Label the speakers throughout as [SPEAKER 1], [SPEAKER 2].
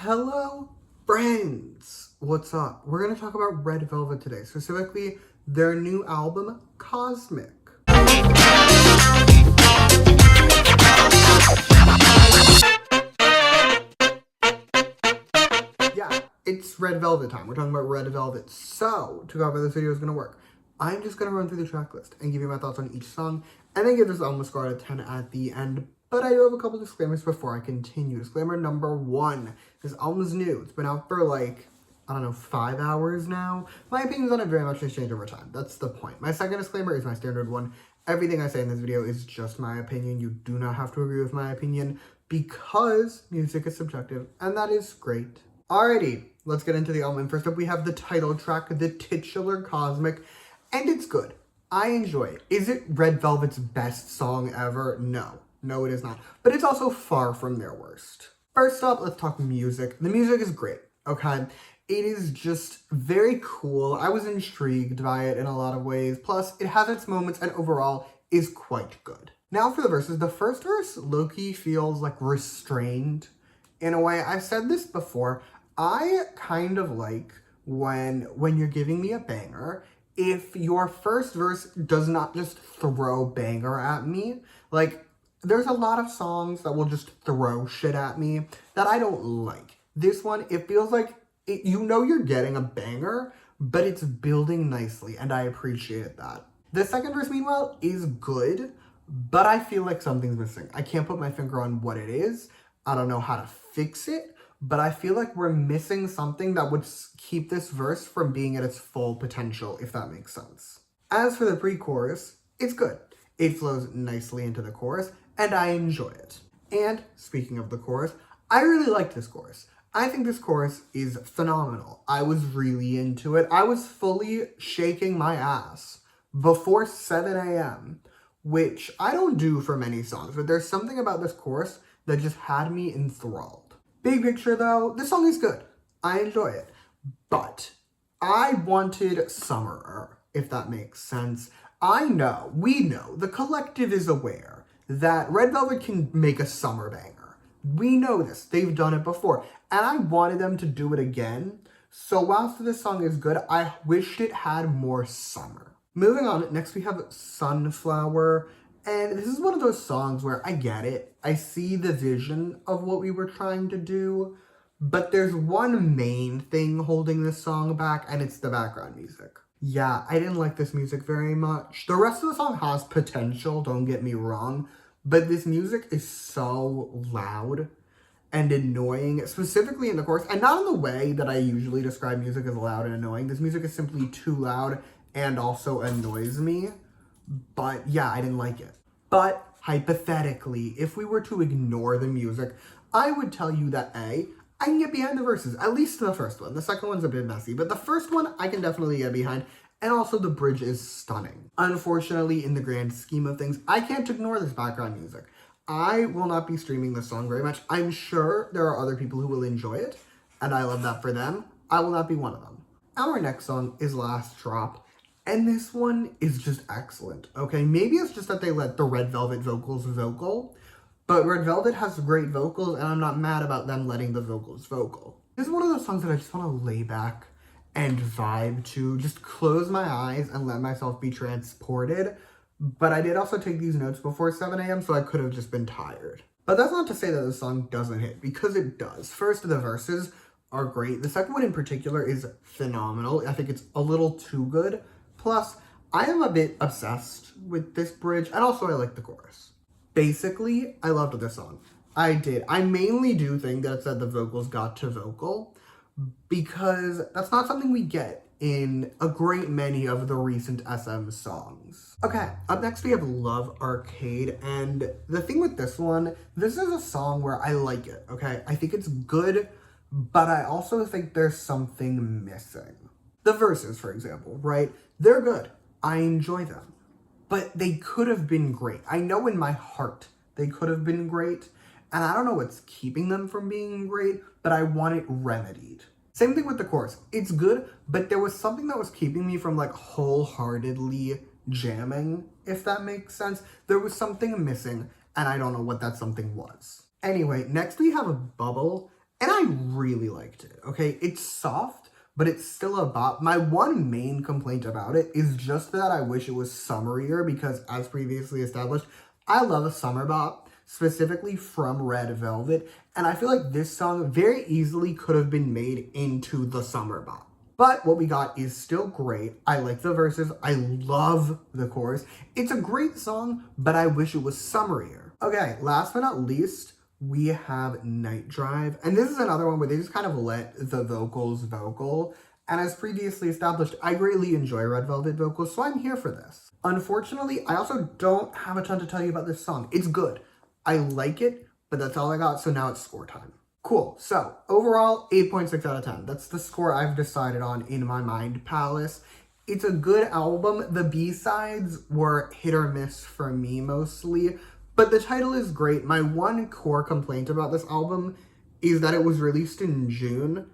[SPEAKER 1] Hello, friends! What's up? We're gonna talk about Red Velvet today, specifically their new album, Cosmic. Yeah, it's Red Velvet time. We're talking about Red Velvet. So, to go over this video is gonna work, I'm just gonna run through the track list and give you my thoughts on each song, and then give this album a score out of 10 at the end. But I do have a couple disclaimers before I continue. Disclaimer number one, this album is new. It's been out for like, I don't know, 5 hours now. My opinions on it very much has changed over time. That's the point. My second disclaimer is my standard one. Everything I say in this video is just my opinion. You do not have to agree with my opinion because music is subjective, and that is great. Alrighty, let's get into the album. First up, we have the title track, the titular Cosmic, and it's good. I enjoy it. Is it Red Velvet's best song ever? No. No, it is not. But it's also far from their worst. First up, let's talk music. The music is great, okay? It is just very cool. I was intrigued by it in a lot of ways. Plus, it has its moments and overall is quite good. Now for the verses. The first verse, low-key, feels like restrained in a way. I've said this before. I kind of like when you're giving me a banger, if your first verse does not just throw banger at me. Like, there's a lot of songs that will just throw shit at me that I don't like. This one, it feels like, you know you're getting a banger, but it's building nicely, and I appreciate that. The second verse, meanwhile, is good, but I feel like something's missing. I can't put my finger on what it is. I don't know how to fix it, but I feel like we're missing something that would keep this verse from being at its full potential, if that makes sense. As for the pre-chorus, it's good. It flows nicely into the chorus, and I enjoy it. And speaking of the chorus, I really like this chorus. I think this chorus is phenomenal. I was really into it. I was fully shaking my ass before 7 a.m., which I don't do for many songs, but there's something about this chorus that just had me enthralled. Big picture though, this song is good. I enjoy it. But I wanted summer, if that makes sense. We know, the collective is aware that Red Velvet can make a summer banger. We know this. They've done it before. And I wanted them to do it again. So whilst this song is good, I wished it had more summer. Moving on, next we have Sunflower. And this is one of those songs where I get it. I see the vision of what we were trying to do. But there's one main thing holding this song back, and it's the background music. Yeah, I didn't like this music very much. The rest of the song has potential, don't get me wrong, but this music is so loud and annoying, specifically in the chorus, and not in the way that I usually describe music as loud and annoying. This music is simply too loud and also annoys me, but yeah, I didn't like it. But hypothetically, if we were to ignore the music, I would tell you that I can get behind the verses, at least the first one. The second one's a bit messy, but the first one I can definitely get behind, and also the bridge is stunning. Unfortunately, in the grand scheme of things, I can't ignore this background music. I will not be streaming this song very much. I'm sure there are other people who will enjoy it, and I love that for them. I will not be one of them. Our next song is Last Drop, and this one is just excellent, okay? Maybe it's just that they let the Red Velvet vocals vocal, but Red Velvet has great vocals, and I'm not mad about them letting the vocals vocal. This is one of those songs that I just want to lay back and vibe to, just close my eyes and let myself be transported. But I did also take these notes before 7 a.m., so I could have just been tired. But that's not to say that the song doesn't hit, because it does. First, the verses are great. The second one in particular is phenomenal. I think it's a little too good. Plus, I am a bit obsessed with this bridge, and also I like the chorus. Basically, I loved this song. I did. I mainly do think that it's that the vocals got to vocal, because that's not something we get in a great many of the recent SM songs. Okay, up next we have Love Arcade, and the thing with this one, this is a song where I like it, okay? I think it's good, but I also think there's something missing. The verses, for example, right? They're good. I enjoy them. But they could have been great. I know in my heart they could have been great, and I don't know what's keeping them from being great, but I want it remedied. Same thing with the chorus. It's good, but there was something that was keeping me from like wholeheartedly jamming, if that makes sense. There was something missing, and I don't know what that something was. Anyway, next we have a Bubble, and I really liked it, okay? It's soft, but it's still a bop. My one main complaint about it is just that I wish it was summerier because, as previously established, I love a summer bop, specifically from Red Velvet, and I feel like this song very easily could have been made into the summer bop. But what we got is still great. I like the verses. I love the chorus. It's a great song, but I wish it was summerier. Okay, last but not least, we have Night Drive. And this is another one where they just kind of let the vocals vocal. And as previously established, I greatly enjoy Red Velvet vocals, so I'm here for this. Unfortunately, I also don't have a ton to tell you about this song. It's good. I like it, but that's all I got, so now it's score time. Cool, so overall, 8.6 out of 10. That's the score I've decided on in my mind palace. It's a good album. The B-sides were hit or miss for me mostly, but the title is great. My one core complaint about this album is that it was released in June,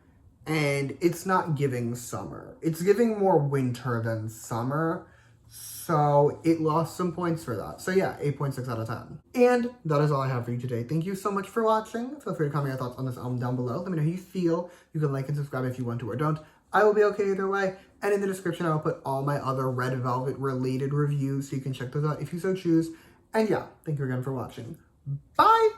[SPEAKER 1] and it's not giving summer. It's giving more winter than summer, so it lost some points for that. So yeah, 8.6 out of 10. And that is all I have for you today. Thank you so much for watching. Feel free to comment your thoughts on this album down below. Let me know how you feel. You can like and subscribe if you want to or don't. I will be okay either way. And in the description, I will put all my other Red Velvet related reviews so you can check those out if you so choose. And yeah, thank you again for watching. Bye!